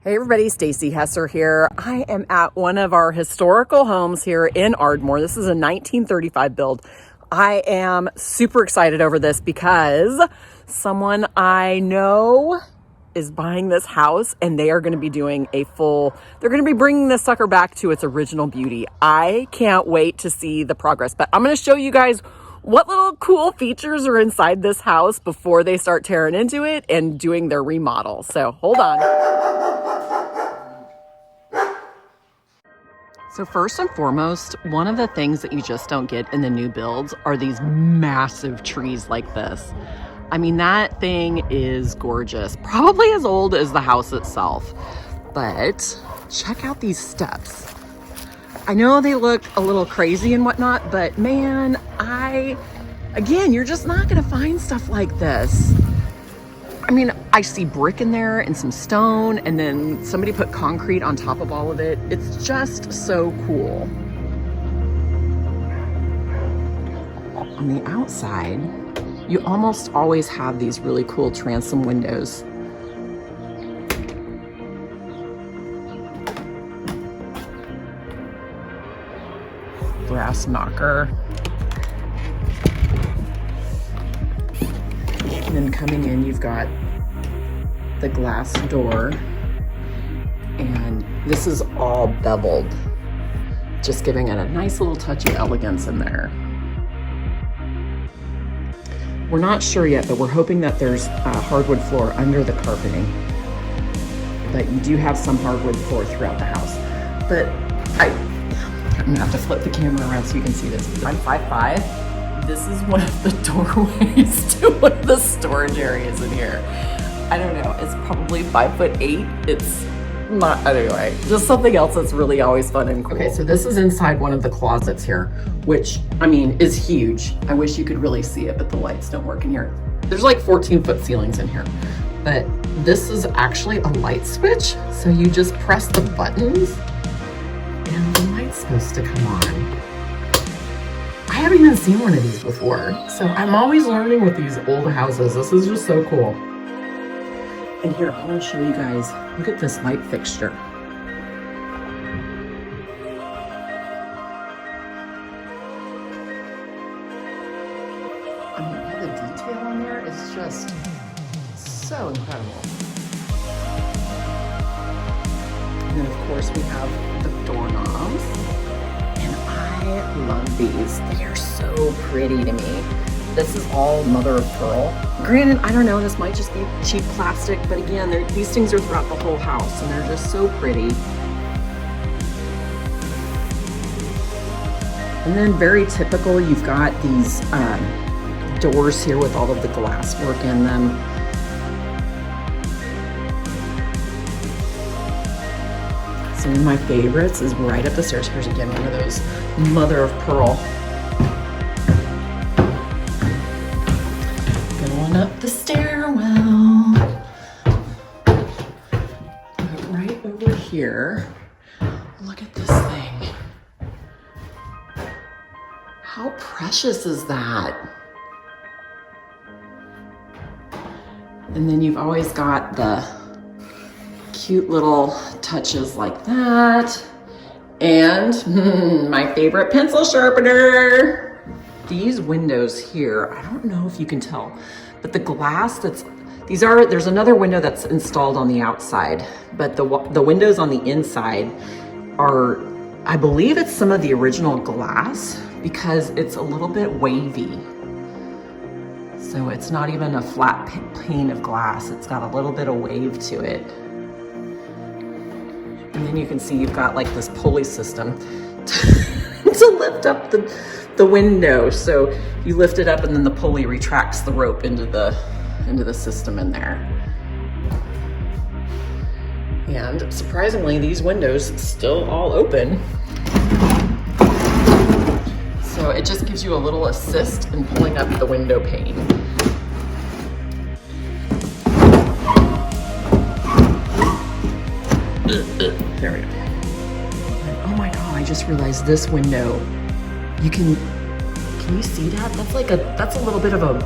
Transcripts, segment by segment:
Hey everybody, Stacy Hesser here. I am at one of our historical homes here in Ardmore. This is a 1935 build. I am super excited over this because someone I know is buying this house and they are going to be doing they're going to be bringing this sucker back to its original beauty. I can't wait to see the progress, but I'm going to show you guys what little cool features are inside this house before they start tearing into it and doing their remodel. So hold on. So first and foremost, one of the things that you just don't get in the new builds are these massive trees like this. I mean, that thing is gorgeous, probably as old as the house itself. But check out these steps. I know they look a little crazy and whatnot, but man, again, you're just not gonna find stuff like this. I mean, I see brick in there and some stone, and then somebody put concrete on top of all of it. It's just so cool. On the outside, you almost always have these really cool transom windows. Brass knocker. And then coming in, you've got the glass door, and this is all beveled, just giving it a nice little touch of elegance in there. We're not sure yet, but we're hoping that there's a hardwood floor under the carpeting. But you do have some hardwood floor throughout the house. But I'm gonna have to flip the camera around so you can see this. I'm 5'5". This is one of the doorways to one of the storage areas in here. I don't know, it's probably 5'8". It's not, anyway, just something else that's really always fun and cool. Okay, so this is inside one of the closets here, which, I mean, is huge. I wish you could really see it, but the lights don't work in here. There's like 14-foot ceilings in here, but this is actually a light switch. So you just press the buttons and the light's supposed to come on. I haven't even seen one of these before, so I'm always learning with these old houses. This is just so cool. And here, I want to show you guys, look at this light fixture. I mean, all the detail on there is just so incredible. And then, of course, we have the doorknobs. And I love these. They are so pretty to me. This is all mother of pearl. Granted, I don't know, this might just be cheap plastic, but again, these things are throughout the whole house and they're just so pretty. And then very typical, you've got these doors here with all of the glass work in them. Some of my favorites is right up the stairs. Here's again one of those mother of pearl. Going up the stairwell. But right over here, look at this thing. How precious is that? And then you've always got the cute little touches like that. And my favorite pencil sharpener. These windows here, I don't know if you can tell, but the glass there's another window that's installed on the outside, but the windows on the inside are, I believe it's some of the original glass because it's a little bit wavy. So it's not even a flat pane of glass. It's got a little bit of wave to it. And then you can see you've got like this pulley system to lift up the window. So you lift it up and then the pulley retracts the rope into the system in there. And surprisingly, these windows still all open. So it just gives you a little assist in pulling up the window pane. There we go. And oh my God, I just realized this window, can you see that? That's a little bit of a,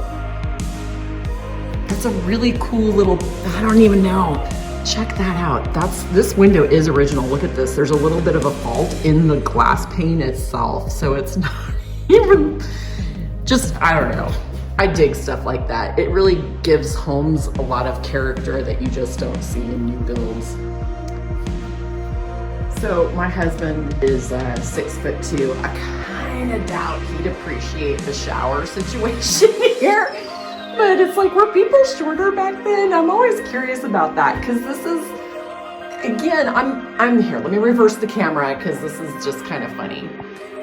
that's a really cool little, I don't even know. check that out. This window is original. Look at this. There's a little bit of a fault in the glass pane itself. So it's not even just, I don't know. I dig stuff like that. It really gives homes a lot of character that you just don't see in new builds. So my husband is 6'2". I kind of doubt he'd appreciate the shower situation here. But it's like, were people shorter back then? I'm always curious about that, because this is, again, I'm here. Let me reverse the camera, because this is just kind of funny.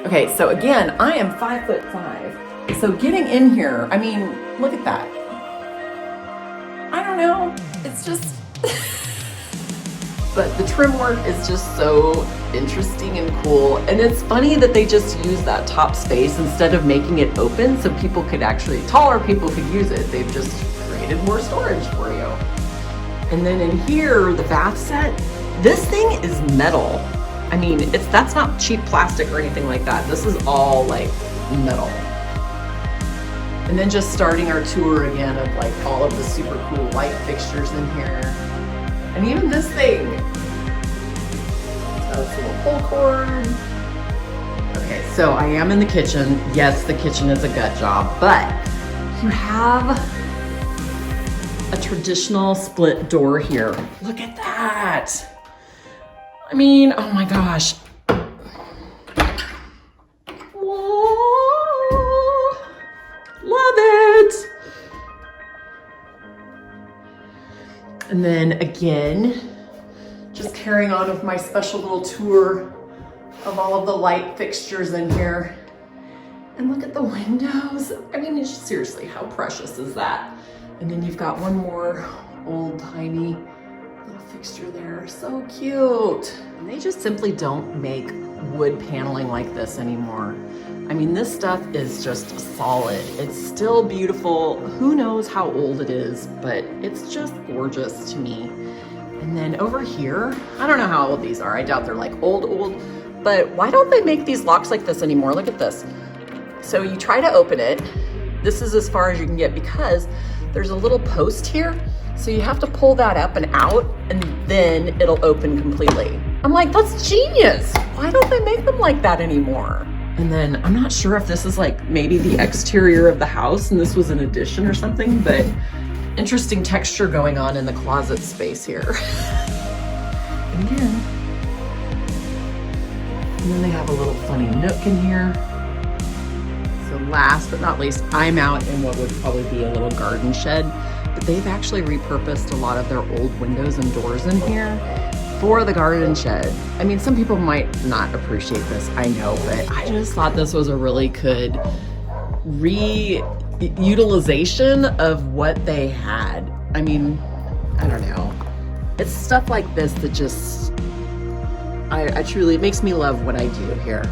Okay, so again, I am 5'5". So getting in here, I mean, look at that. I don't know, it's just, but the trim work is just so interesting and cool. And it's funny that they just use that top space instead of making it open so people could actually, taller people could use it. They've just created more storage for you. And then in here, the bath set, this thing is metal. I mean, that's not cheap plastic or anything like that. This is all like metal. And then just starting our tour again of like all of the super cool light fixtures in here. And even this thing. So it's a little pull cord. Okay, so I am in the kitchen. Yes, the kitchen is a gut job, but you have a traditional split door here. Look at that. I mean, oh my gosh. Whoa, love it. And then again, just carrying on with my special little tour of all of the light fixtures in here. And look at the windows. I mean, it's seriously, how precious is that? And then you've got one more old timey little fixture there. So cute. And they just simply don't make wood paneling like this anymore. I mean, this stuff is just solid. It's still beautiful. Who knows how old it is, but it's just gorgeous to me. And then over here, I don't know how old these are. I doubt they're like old, but why don't they make these locks like this anymore? Look at this. So you try to open it. This is as far as you can get because there's a little post here. So you have to pull that up and out and then it'll open completely. I'm like, that's genius. Why don't they make them like that anymore? And then I'm not sure if this is like maybe the exterior of the house and this was an addition or something, but interesting texture going on in the closet space here. And again, and then they have a little funny nook in here. So last but not least, I'm out in what would probably be a little garden shed, but they've actually repurposed a lot of their old windows and doors in here for the garden shed. I mean, some people might not appreciate this, I know, but I just thought this was a really good reutilization of what they had. I mean, I don't know. It's stuff like this that just, I truly, it makes me love what I do here.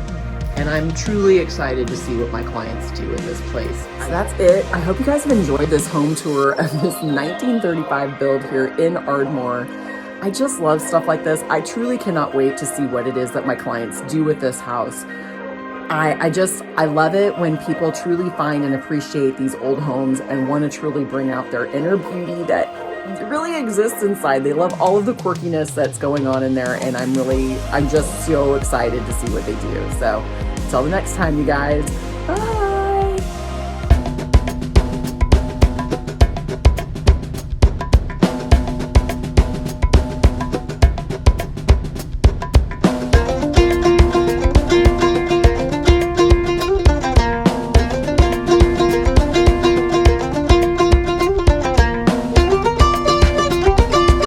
And I'm truly excited to see what my clients do in this place. So that's it. I hope you guys have enjoyed this home tour of this 1935 build here in Ardmore. I just love stuff like this. I truly cannot wait to see what it is that my clients do with this house. I love it when people truly find and appreciate these old homes and want to truly bring out their inner beauty that really exists inside. They love all of the quirkiness that's going on in there, and I'm just so excited to see what they do. So until the next time, you guys, bye.